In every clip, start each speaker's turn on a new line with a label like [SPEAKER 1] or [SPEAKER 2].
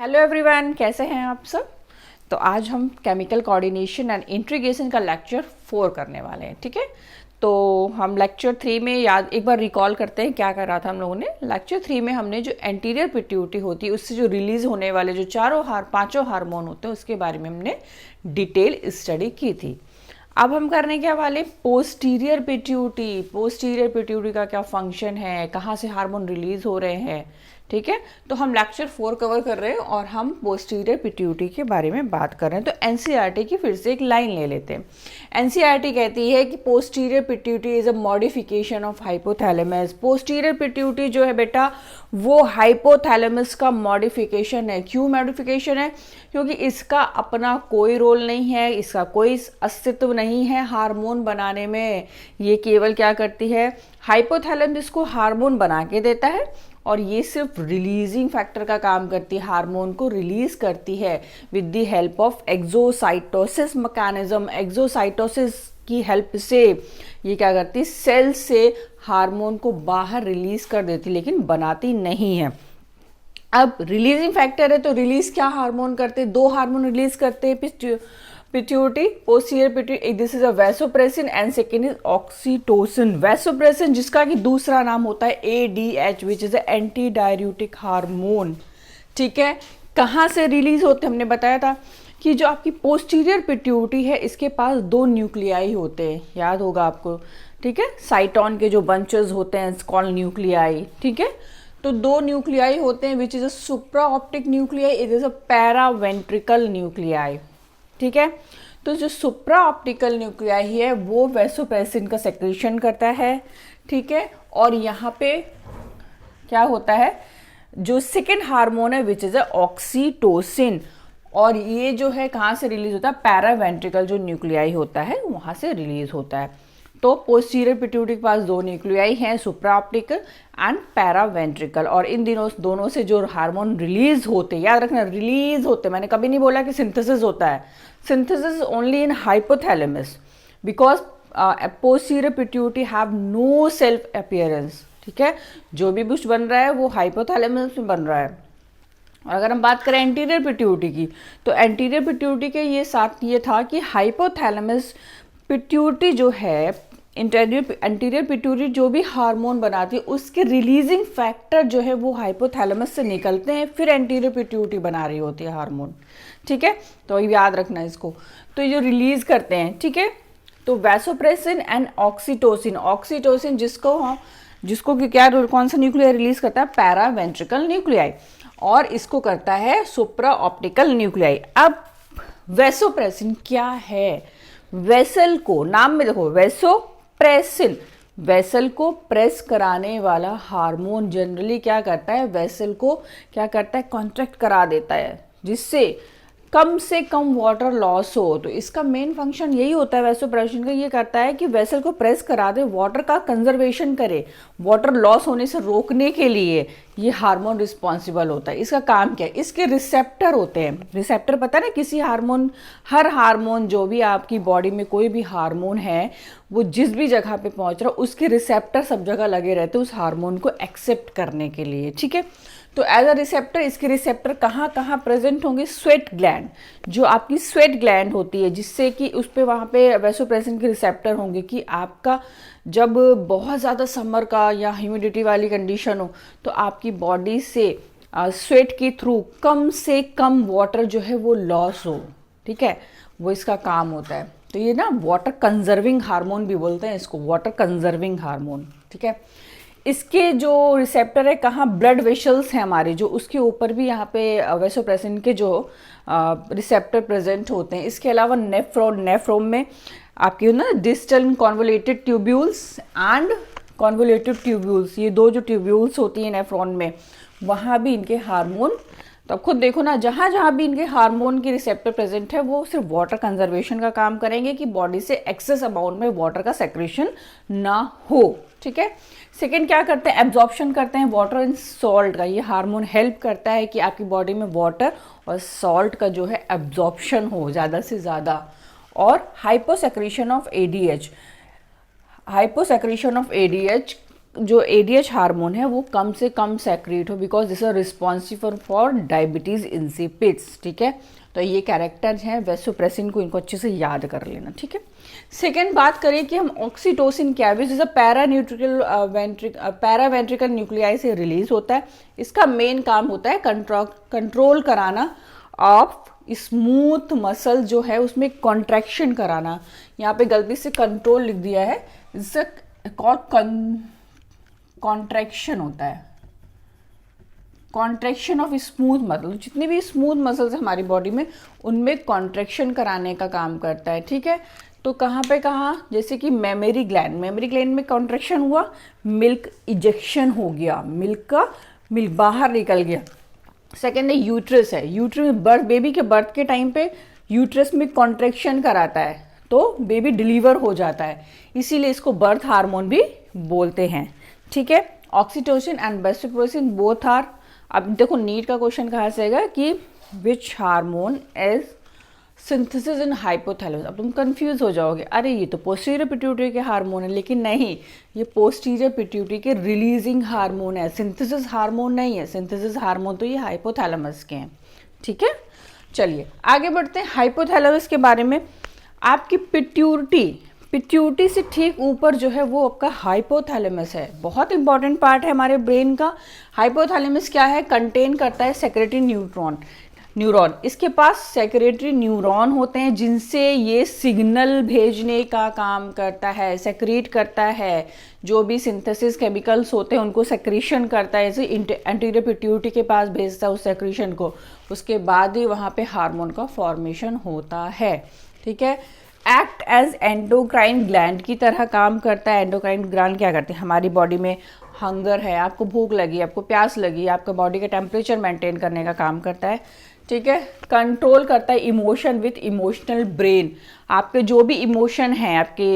[SPEAKER 1] Hello everyone, कैसे हैं आप सब। तो आज हम केमिकल कोऑर्डिनेशन एंड इंटीग्रेशन का लेक्चर 4 करने वाले हैं। ठीक है, तो हम लेक्चर 3 में याद एक बार रिकॉल करते हैं क्या कर रहा था हम लोगों ने। लेक्चर 3 में हमने जो एंटीरियर पिट्यूटरी होती है उससे जो रिलीज होने वाले जो पांचों हार्मोन होते हैं उसके बारे में हमने डिटेल स्टडी की थी। अब हम करने क्या वाले, पोस्टीरियर पिट्यूटरी का क्या फंक्शन है, कहाँ से हार्मोन रिलीज हो रहे हैं। ठीक है, तो हम लेक्चर 4 कवर कर रहे हैं और हम पोस्टीरियर पिट्यूटरी के बारे में बात कर रहे हैं। तो एनसीईआरटी की फिर से एक लाइन ले लेते हैं। एनसीईआरटी कहती है कि posterior pituitary is a modification of hypothalamus. Posterior pituitary जो है बेटा वो हाइपोथैलेमस का मॉडिफिकेशन है। क्यों मॉडिफिकेशन है? क्योंकि इसका अपना कोई रोल नहीं है, इसका कोई अस्तित्व नहीं है हार्मोन बनाने में। ये केवल क्या करती है, हाइपोथैलेमस को हार्मोन बना के देता है और ये सिर्फ रिलीजिंग फैक्टर का काम करती है, हार्मोन को रिलीज करती है with the help of exocytosis mechanism. Exocytosis की हेल्प से ये क्या करती है, सेल से हार्मोन को बाहर रिलीज कर देती, लेकिन बनाती नहीं है। अब रिलीजिंग फैक्टर है तो रिलीज क्या हार्मोन करते, दो हार्मोन रिलीज करते हैं pituitary, posterior pituitary. This is a vasopressin and second is oxytocin. Vasopressin जिसका कि दूसरा नाम होता है ADH which is anti diuretic hormone. ठीक है, कहाँ से रिलीज होते हमने बताया था कि जो आपकी पोस्टीरियर पिट्यूटरी है इसके पास दो न्यूक्लियाई होते हैं, याद होगा आपको। ठीक है, साइटोन के जो बंचेस होते हैं कॉल्ड न्यूक्लियाई। ठीक है, तो दो न्यूक्लियाई होते हैं which is a supraoptic nuclei, it is a paraventricular nuclei. ठीक है, तो जो सुप्रा ऑप्टिकल न्यूक्लियाई है वो वैसोप्रेसिन का सेक्रेशन करता है। ठीक है, और यहाँ पे क्या होता है, जो सेकेंड हार्मोन है विच इज अ ऑक्सीटोसिन, और ये जो है कहाँ से रिलीज होता है, पैरावेंट्रिकल जो न्यूक्लियाई होता है वहां से रिलीज होता है। तो पोस्टीरियर पिट्यूटरी के पास दो न्यूक्लियाई हैं, सुप्रा ऑप्टिकल एंड पैरावेंट्रिकल, और इन दोनों से जो हार्मोन रिलीज होते, याद रखना रिलीज होते, मैंने कभी नहीं बोला कि सिंथेसिस होता है। Synthesis only in hypothalamus because posterior pituitary have no self appearance. ठीक है, जो भी कुछ बन रहा है वो हाइपोथैलेमस में बन रहा है। और अगर हम बात करें एंटीरियर पिट्यूटरी की, तो एंटीरियर पिट्यूटरी के ये साथ ये था कि हाइपोथैलेमस पिट्यूटरी जो है, एंटीरियर पिट्यूटरी जो भी हार्मोन बनाती है उसके रिलीजिंग फैक्टर जो है वो हाइपोथैलेमस से निकलते हैं, फिर एंटीरियर पिट्यूटरी बना रही होती है हार्मोन। ठीक है, तो याद रखना इसको। तो ये जो रिलीज करते हैं, ठीक है, तो वैसोप्रेसिन एंड ऑक्सीटोसिन। ऑक्सीटोसिन जिसको कि क्या कौन सा न्यूक्लियाई रिलीज करता है, पैरावेंट्रिकल न्यूक्लियाई, और इसको करता है सुप्रा ऑप्टिकल न्यूक्लियाई। अब वैसोप्रेसिन क्या है, वेसल को, नाम में देखो वैसोप्रेसिन, वेसल को प्रेस कराने वाला हार्मोन जनरली क्या करता है, वेसल को क्या करता है, कॉन्ट्रैक्ट करा देता है जिससे कम से कम वाटर लॉस हो। तो इसका मेन फंक्शन यही होता है वैसोप्रेसिन का, ये करता है कि वेसल को प्रेस करा दे, वाटर का कंजर्वेशन करे, वाटर लॉस होने से रोकने के लिए ये हार्मोन रिस्पॉन्सिबल होता है। इसका काम क्या है, इसके रिसेप्टर होते हैं। रिसेप्टर पता है ना, किसी हार्मोन, हर हार्मोन जो भी आपकी बॉडी में कोई भी हार्मोन है वो जिस भी जगह पे पहुंच रहा है उसके रिसेप्टर सब जगह लगे रहते हैं उस हार्मोन को एक्सेप्ट करने के लिए। ठीक है, तो एज अ रिसेप्टर इसके रिसेप्टर कहाँ कहाँ प्रेजेंट होंगे, स्वेट ग्लैंड, जो आपकी स्वेट ग्लैंड होती है जिससे कि उस पर वहाँ पे वैसोप्रेसिन के रिसेप्टर होंगे कि आपका जब बहुत ज़्यादा समर का या ह्यूमिडिटी वाली कंडीशन हो तो आपकी बॉडी से स्वेट के थ्रू कम से कम वाटर जो है वो लॉस हो। ठीक है, वो इसका काम होता है। तो ये ना वाटर कंजर्विंग हार्मोन भी बोलते हैं इसको, वाटर कंजर्विंग हार्मोन। ठीक है, इसके जो रिसेप्टर है कहाँ, ब्लड वेसल्स हैं हमारे जो, उसके ऊपर भी यहाँ पे वैसोप्रेसिन के जो रिसेप्टर प्रेजेंट होते हैं। इसके अलावा नेफ्रोन में आपकी ना distal convoluted tubules and convoluted tubules, ये दो जो ट्यूब्यूल्स होती हैं नेफ्रॉन में, वहाँ भी इनके हार्मोन, तो अब खुद देखो ना, जहाँ जहाँ भी इनके हार्मोन के रिसेप्टर प्रेजेंट है वो सिर्फ वाटर कंजर्वेशन का काम करेंगे कि बॉडी से एक्सेस अमाउंट में वाटर का सेक्रेशन ना हो। ठीक है, सेकेंड क्या करते हैं, एब्जॉर्प्शन करते हैं वाटर एंड सॉल्ट का। ये हार्मोन हेल्प करता है कि आपकी बॉडी में वाटर और सॉल्ट का जो है एब्जॉर्प्शन हो ज़्यादा से ज़्यादा। और hyposecretion of ADH, hyposecretion of ADH जो एडीएच हार्मोन है वो कम से कम सेक्रेट हो, because this are responsible for diabetes insipidus. ठीक है, तो ये कैरेक्टर हैं वैसोप्रेसिन को, इनको अच्छे से याद कर लेना। ठीक है, सेकेंड बात करें कि हम ऑक्सीटोसिन क्या है, जैसे पैरावेंट्रिकल न्यूक्लियाई से रिलीज होता है। इसका मेन काम होता है कंट्रोल कराना ऑफ स्मूथ मसल जो है उसमें कॉन्ट्रैक्शन कराना। यहाँ पे गलती से कंट्रोल लिख दिया है, इससे कॉन्ट्रैक्शन होता है, कॉन्ट्रैक्शन ऑफ स्मूथ मसल। जितनी भी स्मूथ मसल्स हमारी बॉडी में उनमें कॉन्ट्रैक्शन कराने का काम करता है। ठीक है, तो कहाँ पे कहाँ, जैसे कि मेमोरी ग्लैंड में कॉन्ट्रैक्शन हुआ, मिल्क इजेक्शन हो गया, मिल्क बाहर निकल गया। सेकेंड है यूट्रस बर्थ, बेबी के बर्थ के टाइम पे यूट्रस में कॉन्ट्रैक्शन कराता है तो बेबी डिलीवर हो जाता है, इसीलिए इसको बर्थ हार्मोन भी बोलते हैं। ठीक है, oxytocin and vasopressin both are, अब देखो नीट का क्वेश्चन कहाँ से आएगा कि which hormone is synthesis in hypothalamus. अब तुम कंफ्यूज हो जाओगे, अरे ये तो पोस्टीरियर पिट्यूटरी के हार्मोन है, लेकिन नहीं, ये पोस्टीरियर पिट्यूटरी के रिलीजिंग हार्मोन है, सिंथेसिस हार्मोन नहीं है। सिंथेसिस हार्मोन तो ये हाइपोथैलेमस के हैं। ठीक है, चलिए आगे बढ़ते हैं हाइपोथैलेमस के बारे में। आपकी पिट्यूटरी से ठीक ऊपर जो है वो आपका हाइपोथैलेमस है, बहुत इंपॉर्टेंट पार्ट है हमारे ब्रेन का। हाइपोथैलेमस क्या है, कंटेन करता है सेक्रेटरी न्यूरॉन। इसके पास सेक्रेटरी न्यूरॉन होते हैं जिनसे ये सिग्नल भेजने का काम करता है, सेक्रेट करता है, जो भी सिंथेसिस केमिकल्स होते हैं उनको सेक्रीशन करता है, जैसे एंटीरियर पिट्यूटरी के पास भेजता है उस सेक्रीशन को, उसके बाद ही वहाँ पे हार्मोन का फॉर्मेशन होता है। ठीक है, एक्ट एज एंडोक्राइन ग्लैंड की तरह काम करता है। एंडोक्राइन ग्लैंड क्या करते हैं, हमारी बॉडी में हंगर है, आपको भूख लगी, आपको प्यास लगी, आपका बॉडी का टेम्परेचर मेंटेन करने का काम करता है। ठीक है, कंट्रोल करता है इमोशन विथ इमोशनल ब्रेन। आपके जो भी इमोशन है, आपके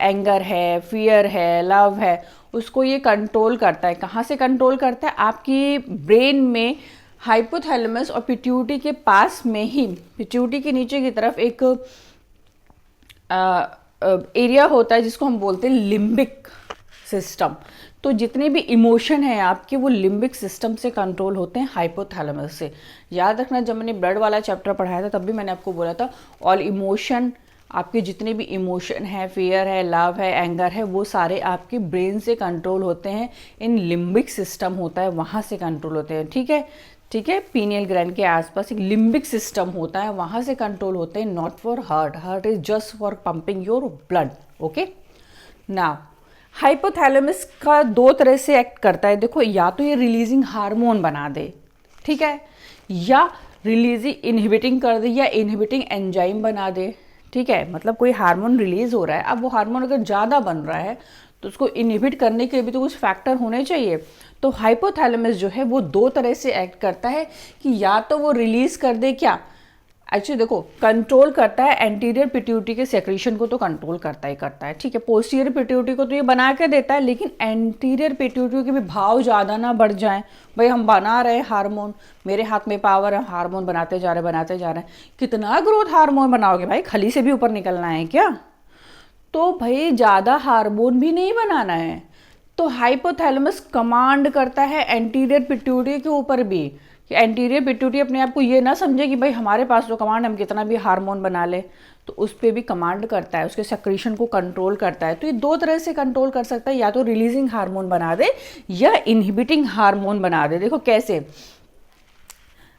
[SPEAKER 1] एंगर है, फियर है, लव है, उसको ये कंट्रोल करता है। कहाँ से कंट्रोल करता है, आपकी ब्रेन में हाइपोथैलेमस और पिट्यूटरी के पास में ही, पिट्यूटरी के नीचे की तरफ एक एरिया होता है जिसको हम बोलते हैं लिम्बिक सिस्टम। तो जितने भी इमोशन हैं आपके वो लिम्बिक सिस्टम से कंट्रोल होते हैं, हाइपोथैलेमस से। याद रखना, जब मैंने ब्लड वाला चैप्टर पढ़ाया था तब भी मैंने आपको बोला था ऑल इमोशन, आपके जितने भी इमोशन है, फियर है, लव है, एंगर है, वो सारे आपके ब्रेन से कंट्रोल होते हैं, इन लिम्बिक सिस्टम होता है वहाँ से कंट्रोल होते हैं। ठीक है, ठीक है, पीनियल ग्लैंड के आसपास एक लिम्बिक सिस्टम होता है, वहाँ से कंट्रोल होते हैं, not for heart is just for pumping your blood. Okay, now hypothalamus का दो तरह से एक्ट करता है। देखो, या तो ये रिलीजिंग हार्मोन बना दे, ठीक है, या रिलीजिंग इनहिबिटिंग कर दे, या इनहिबिटिंग एंजाइम बना दे। ठीक है, मतलब कोई हार्मोन रिलीज हो रहा है, अब वो हार्मोन अगर ज़्यादा बन रहा है तो उसको इनहिबिट करने के लिए भी तो कुछ फैक्टर होने चाहिए। तो हाइपोथैलेमस जो है वो दो तरह से एक्ट करता है कि या तो वो रिलीज कर दे, क्या एक्चुअली देखो, कंट्रोल करता है एंटीरियर पिट्यूटरी के सेक्रेशन को, तो कंट्रोल करता ही करता है। ठीक है, पोस्टीरियर पिट्यूटरी को तो ये बना के देता है, लेकिन एंटीरियर पिट्यूटरी के भी भाव ज़्यादा ना बढ़ जाएं। भाई हम बना रहे हैं हार्मोन, मेरे हाथ में पावर है, हार्मोन बनाते जा रहे हैं। कितना ग्रोथ हार्मोन बनाओगे भाई, खली से भी ऊपर निकलना है क्या? तो भाई ज़्यादा हार्मोन भी नहीं बनाना है। तो हाइपोथैलेमस कमांड करता है एंटीरियर पिट्यूटरी के ऊपर भी, कि एंटीरियर पिट्यूटरी अपने आप को ये ना समझे कि भाई हमारे पास तो कमांड, हम कितना भी हार्मोन बना ले, तो उस पर भी कमांड करता है, उसके सेक्रीशन को कंट्रोल करता है। तो ये दो तरह से कंट्रोल कर सकता है, या तो रिलीजिंग हार्मोन बना दे या इनहिबिटिंग हार्मोन बना दे। देखो कैसे,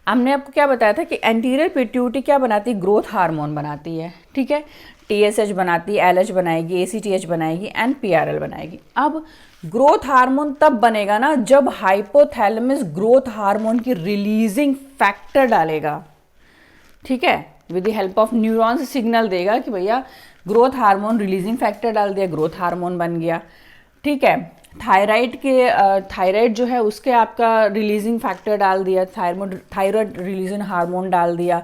[SPEAKER 1] हमने आपको क्या बताया था कि एंटीरियर पिट्यूटरी क्या बनाती है, ग्रोथ हार्मोन बनाती है। ठीक है, TSH बनाती है, LH बनाएगी, ACTH बनाएगी एंड PRL बनाएगी। अब ग्रोथ हार्मोन तब बनेगा ना जब हाइपोथैलेमस ग्रोथ हार्मोन की रिलीजिंग फैक्टर डालेगा। ठीक है, with the help of neuron से सिग्नल देगा कि भैया ग्रोथ हार्मोन रिलीजिंग फैक्टर डाल दिया, ग्रोथ हार्मोन बन गया। ठीक है, थायराइड जो है उसके आपका रिलीजिंग फैक्टर डाल दिया, थायराइड रिलीजिंग हार्मोन डाल दिया,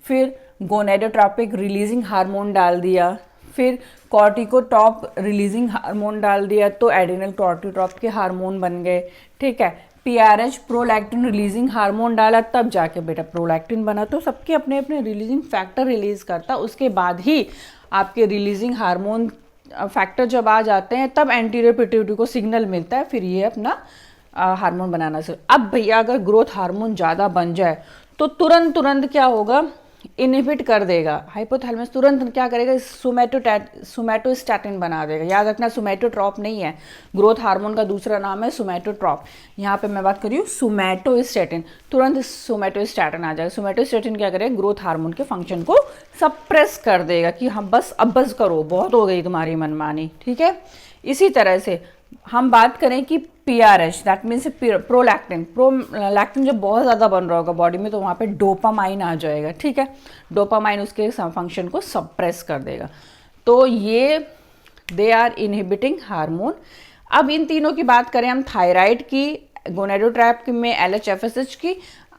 [SPEAKER 1] फिर गोनेडोट्रोपिक रिलीजिंग हार्मोन डाल दिया, फिर कॉर्टिकोटॉप रिलीजिंग हार्मोन डाल दिया, तो एड्रिनल कॉर्टिकोट्रॉप के हार्मोन बन गए। ठीक है, PRH प्रोलैक्टिन रिलीजिंग हार्मोन डाला, तब जाके बेटा प्रोलैक्टिन बना। तो सबके अपने अपने रिलीजिंग फैक्टर रिलीज करता, उसके बाद ही आपके रिलीजिंग हार्मोन फैक्टर जब आ जाते हैं तब एंटीरियर पिट्यूटरी को सिग्नल मिलता है, फिर ये अपना हार्मोन बनाना शुरू। अब भैया अगर ग्रोथ हार्मोन ज़्यादा बन जाए तो तुरंत तुरंत क्या होगा, इनहिबिट कर देगा, हाइपोथैलेमस तुरंत क्या करेगा, सोमैटोस्टैटिन बना देगा। याद रखना सोमैटोट्रॉप नहीं है, ग्रोथ हार्मोन का दूसरा नाम है सोमैटोट्रॉप। यहाँ पे मैं बात कर रही हूँ सोमैटोस्टैटिन, तुरंत सोमैटोस्टैटिन आ जाएगा। सोमैटोस्टैटिन क्या करेगा, ग्रोथ हार्मोन के फंक्शन को सप्रेस कर देगा कि हम बस अब बस करो, बहुत हो गई तुम्हारी मनमानी, ठीक है। इसी तरह से हम बात करें कि PRH दैट मीन्स प्रोलैक्टिन जब बहुत ज़्यादा बन रहा होगा बॉडी में तो वहाँ पे डोपामाइन आ जाएगा, ठीक है। डोपामाइन उसके फंक्शन को सप्रेस कर देगा। तो ये दे आर इनहिबिटिंग हार्मोन। अब इन तीनों की बात करें हम, थायराइड की, गोनेडोट्रैप में LH-FSH की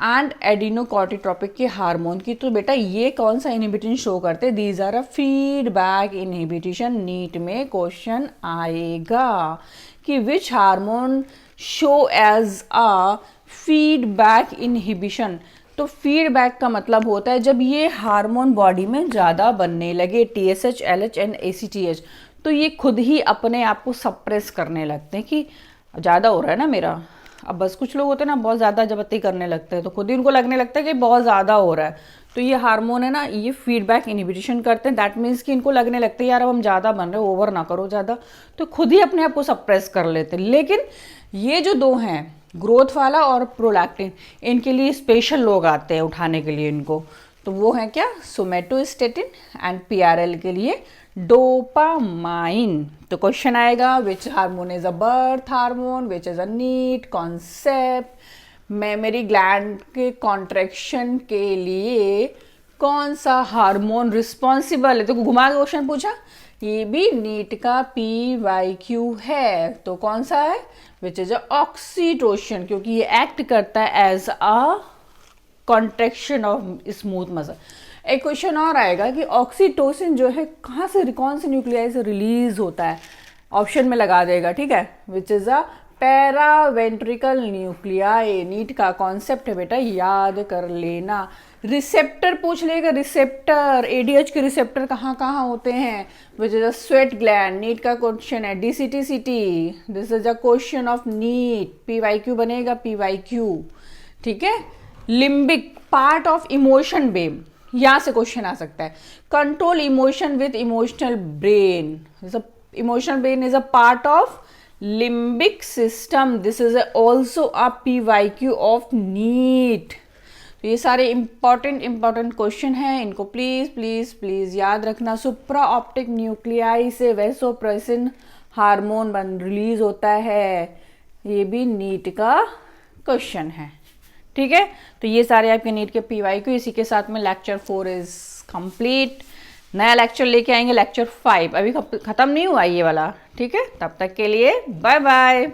[SPEAKER 1] एंड एडिनोकॉर्टिट्रोपिक के हार्मोन की, तो बेटा ये कौन सा इनहिबिशन शो करते हैं, these are a feedback inhibition. NEET में क्वेश्चन आएगा कि which hormone show as a feedback inhibition. तो फीडबैक का मतलब होता है जब ये हार्मोन बॉडी में ज़्यादा बनने लगे, TSH, LH एंड ACTH, तो ये खुद ही अपने आप को सप्रेस करने लगते हैं कि ज़्यादा हो रहा है ना मेरा। अब बस कुछ लोग होते हैं ना बहुत ज़्यादा जबरदस्ती करने लगते हैं तो खुद ही उनको लगने लगता है कि बहुत ज़्यादा हो रहा है, तो ये हार्मोन है ना, ये फीडबैक इनहिबिशन करते हैं। दैट मीन्स कि इनको लगने लगता है यार अब हम ज़्यादा बन रहे हैं, ओवर ना करो ज़्यादा, तो खुद ही अपने आप को सप्रेस कर लेते हैं। लेकिन ये जो दो हैं, ग्रोथ वाला और प्रोलैक्टिन, इनके लिए स्पेशल लोग आते हैं उठाने के लिए इनको, तो वो है क्या, सोमैटोस्टैटिन एंड PRL के लिए डोपामाइन। तो क्वेश्चन आएगा which hormone is a birth hormone, which is a NEET concept. Memory gland के कॉन्ट्रैक्शन के लिए कौन सा हार्मोन रिस्पॉन्सिबल है, तो घुमा के क्वेश्चन पूछा, ये भी नीट का PYQ है। तो कौन सा है, विच इज अ ऑक्सीटोसिन, क्योंकि ये एक्ट करता है as a contraction of smooth muscle. एक क्वेश्चन और आएगा कि ऑक्सीटोसिन जो है कहाँ से, कौन से न्यूक्लियाई से रिलीज होता है, ऑप्शन में लगा देगा, ठीक है, which is a paraventricular nuclei. NEET का कॉन्सेप्ट है बेटा, याद कर लेना। रिसेप्टर पूछ लेगा, रिसेप्टर ADH के रिसेप्टर कहाँ कहाँ होते हैं, which is a sweat gland. NEET का क्वेश्चन है DCT, this is a question of NEET, PYQ बनेगा PYQ, ठीक है। लिम्बिक पार्ट ऑफ इमोशन बेम, यहां से क्वेश्चन आ सकता है। Control emotion with emotional brain, emotional brain is a part of limbic system, this is also a PYQ of NEET. तो ये सारे इंपॉर्टेंट क्वेश्चन हैं, इनको प्लीज प्लीज प्लीज याद रखना। सुप्रा ऑप्टिक न्यूक्लियाई से वैसोप्रेसिन हार्मोन रिलीज होता है, ये भी नीट का क्वेश्चन है, ठीक है। तो ये सारे आपके नीट के PYQ। इसी के साथ में लेक्चर 4 इज कंप्लीट। नया लेक्चर लेके आएंगे लेक्चर 5, अभी खत्म नहीं हुआ ये वाला, ठीक है। तब तक के लिए बाय बाय।